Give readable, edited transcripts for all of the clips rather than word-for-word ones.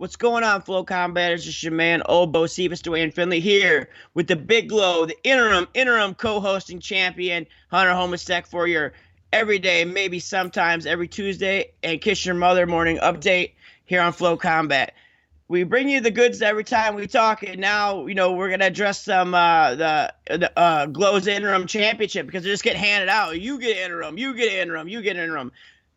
What's going on, FloCombat? It's just your man, Obo, Duane, Finley here with the big glow, the interim co-hosting champion, Hunter Homistek for your everyday, maybe sometimes every Tuesday, and Kiss Your Mother morning update here on FloCombat. We bring you the goods every time we talk, and now we're gonna address some the Glow's interim championship because they're just getting handed out. You get interim, you get interim, you get interim.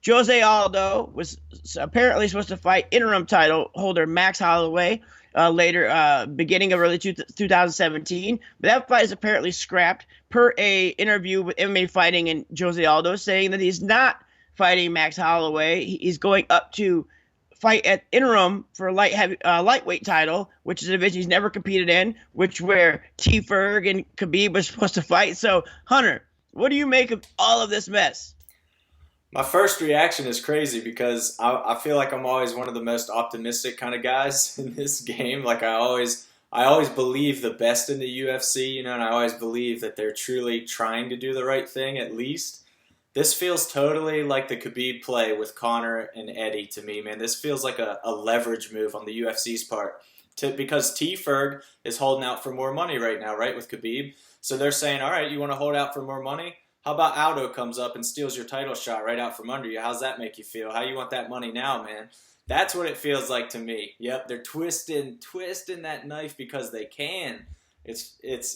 Jose Aldo was apparently supposed to fight interim title holder Max Holloway later, beginning of early 2017. But that fight is apparently scrapped per a interview with MMA Fighting and Jose Aldo saying that he's not fighting Max Holloway. He's going up to fight at interim for a lightweight title, which is a division he's never competed in, where T. Ferg and Khabib was supposed to fight. So, Hunter, what do you make of all of this mess? My first reaction is crazy because I feel like I'm always one of the most optimistic kind of guys in this game. Like I always believe the best in the UFC, and I always believe that they're truly trying to do the right thing at least. This feels totally like the Khabib play with Conor and Eddie to me, man. This feels like a leverage move on the UFC's part because T. Ferg is holding out for more money right now, right, with Khabib. So they're saying, all right, you want to hold out for more money? How about Aldo comes up and steals your title shot right out from under you? How's that make you feel? How you want that money now, man? That's what it feels like to me. Yep, they're twisting that knife because they can. It's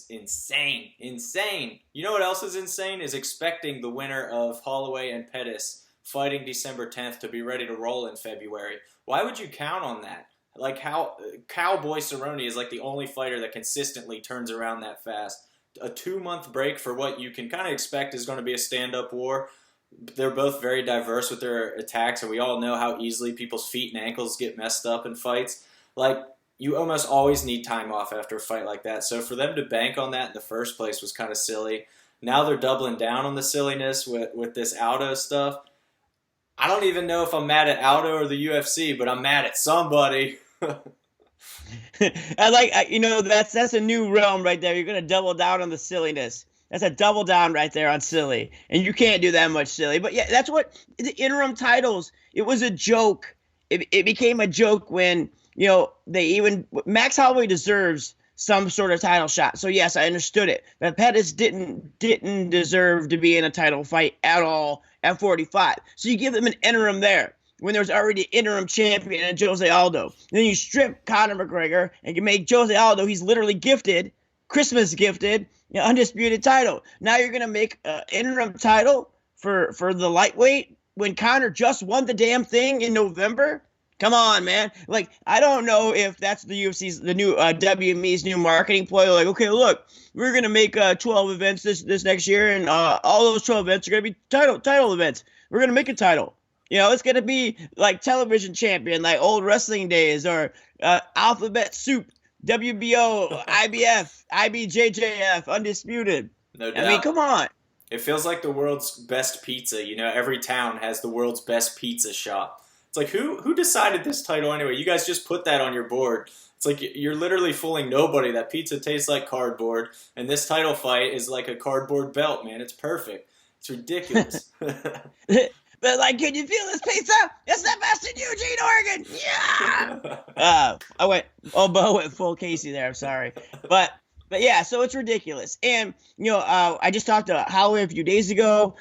insane. You know what else is insane? Is expecting the winner of Holloway and Pettis fighting December 10th to be ready to roll in February. Why would you count on that? Like how Cowboy Cerrone is like the only fighter that consistently turns around that fast. A 2-month break for what you can kind of expect is going to be a stand-up war. They're both very diverse with their attacks, and we all know how easily people's feet and ankles get messed up in fights. Like, you almost always need time off after a fight like that. So for them to bank on that in the first place was kind of silly. Now they're doubling down on the silliness with this Aldo stuff. I don't even know if I'm mad at Aldo or the UFC, but I'm mad at somebody. That's a new realm right there. You're gonna double down on the silliness. That's a double down right there on silly, and you can't do that much silly. But yeah, that's what the interim titles. It was a joke. It became a joke when Max Holloway deserves some sort of title shot. So yes, I understood it. But Pettis didn't deserve to be in a title fight at all at 45. So you give them an interim there when there's already an interim champion in Jose Aldo. Then you strip Conor McGregor and you make Jose Aldo, he's literally gifted, Christmas gifted, undisputed title. Now you're going to make an interim title for the lightweight when Conor just won the damn thing in November? Come on, man. Like, I don't know if that's the UFC's, the new WME's new marketing ploy. Like, okay, look, we're going to make 12 events this next year, and all those 12 events are going to be title events. We're going to make a title. It's going to be like television champion, like old wrestling days, or alphabet soup, WBO, IBF, IBJJF, undisputed. No doubt. I mean, come on. It feels like the world's best pizza. Every town has the world's best pizza shop. It's like, who decided this title anyway? You guys just put that on your board. It's like you're literally fooling nobody. That pizza tastes like cardboard, and this title fight is like a cardboard belt, man. It's perfect. It's ridiculous. But can you feel this pizza? It's the best in Eugene, Oregon. Yeah. I went full Casey there. I'm sorry, but yeah. So it's ridiculous. And I just talked to Holloway a few days ago.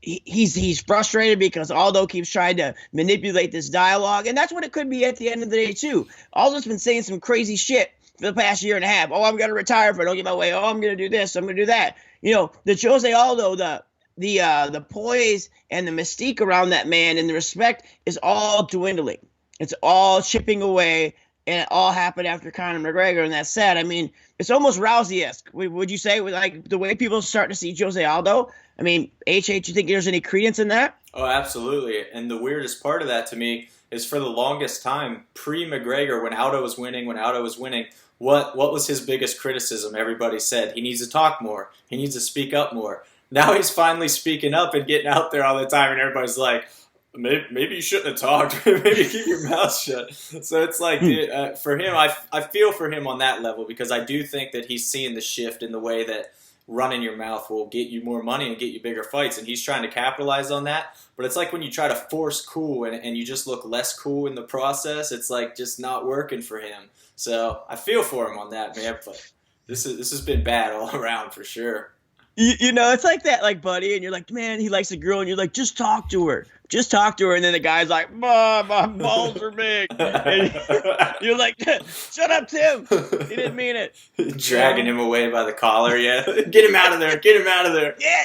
He's frustrated because Aldo keeps trying to manipulate this dialogue, and that's what it could be at the end of the day too. Aldo's been saying some crazy shit for the past year and a half. Oh, I'm gonna retire if I don't get my way. Oh, I'm gonna do this. I'm gonna do that. The Jose Aldo, the poise and the mystique around that man and the respect is all dwindling. It's all chipping away, and it all happened after Conor McGregor, and that's sad. I mean, it's almost Rousey-esque. Would you say, like the way people start to see Jose Aldo? I mean, you think there's any credence in that? Oh, absolutely. And the weirdest part of that to me is for the longest time, pre-McGregor, when Aldo was winning, what was his biggest criticism? Everybody said he needs to talk more. He needs to speak up more. Now he's finally speaking up and getting out there all the time, and everybody's like, maybe you shouldn't have talked. Maybe keep your mouth shut. So it's like, for him, I feel for him on that level because I do think that he's seeing the shift in the way that running your mouth will get you more money and get you bigger fights, and he's trying to capitalize on that. But it's like when you try to force cool and you just look less cool in the process, it's like just not working for him. So I feel for him on that, man. But this has been bad all around for sure. You know, it's like that, like, buddy, and you're like, man, he likes a girl, and you're like, just talk to her. Just talk to her. And then the guy's like, Mom, my balls are big. And you're like, shut up, Tim. He didn't mean it. Dragging him away by the collar, yeah. Get him out of there. Get him out of there. Yeah.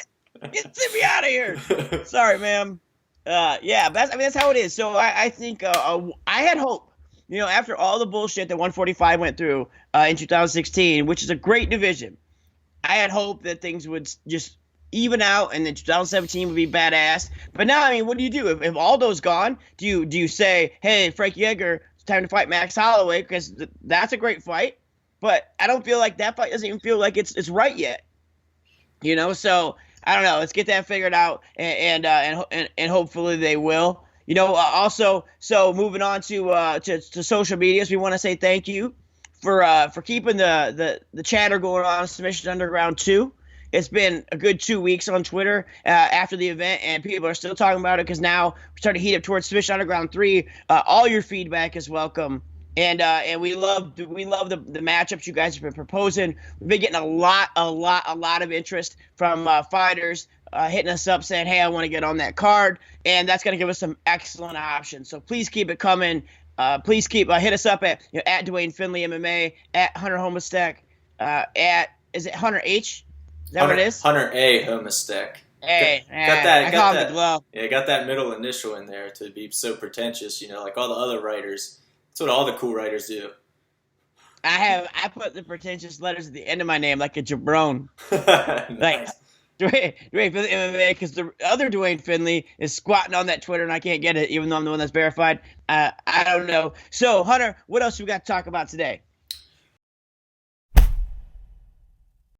Get me out of here. Sorry, ma'am. Yeah, that's how it is. So I think I had hope. You know, after all the bullshit that 145 went through in 2016, which is a great division, I had hope that things would just even out and then 2017 would be badass. But now, I mean, what do you do? If Aldo's gone, do you say, hey, Frank Yeager, it's time to fight Max Holloway? Because that's a great fight. But I don't feel like that fight doesn't even feel like it's right yet. You know, so I don't know. Let's get that figured out, and hopefully they will. You know, also, so moving on to social medias, we want to say thank you for keeping the chatter going on Submission Underground 2. It's been a good 2 weeks on Twitter after the event, and people are still talking about it because now we're starting to heat up towards Submission Underground 3. All your feedback is welcome, and we love the matchups you guys have been proposing. We've been getting a lot of interest from fighters hitting us up saying, hey, I want to get on that card, and that's going to give us some excellent options. So please keep it coming. Please keep hit us up at Duane Finley MMA, at Hunter Homistek, is it Hunter H? Is that what it is? Hunter A. Homistek. Hey, got that middle initial in there to be so pretentious, you know, like all the other writers. That's what all the cool writers do. I put the pretentious letters at the end of my name like a jabron. Nice. Like Duane Finley MMA, because the other Duane Finley is squatting on that Twitter and I can't get it, even though I'm the one that's verified. I don't know. So, Hunter, what else we got to talk about today?